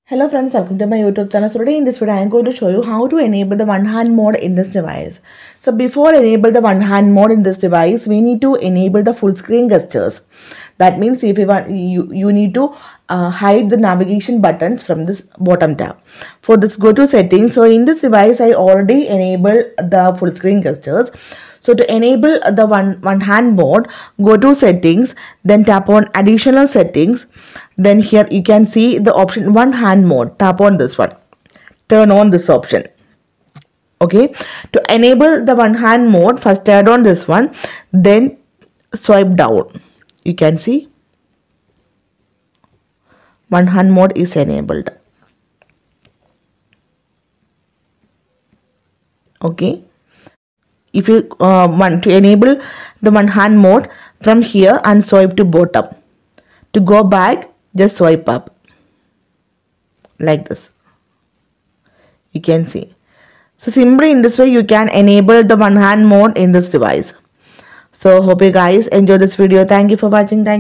Hello friends, welcome to my YouTube channel. So today in this video I am going to show you how to enable the one hand mode in this device. So before enable the one hand mode in this device, we need to enable the full screen gestures. That means if you want, you need to hide the navigation buttons from this bottom tab. For this, go to settings. So in this device I already enabled the full screen gestures. So to enable the one hand mode, go to settings, then tap on additional settings. Then here you can see the option one hand mode. Tap on this one. Turn on this option. Okay. To enable the one hand mode, first turn on this one, then swipe down. You can see one hand mode is enabled. Okay. If you want to enable the one hand mode, from here and swipe to bottom. To go back, just swipe up like this. You can see. So simply in this way you can enable the one hand mode in this device. So hope you guys enjoy this video. Thank you for watching.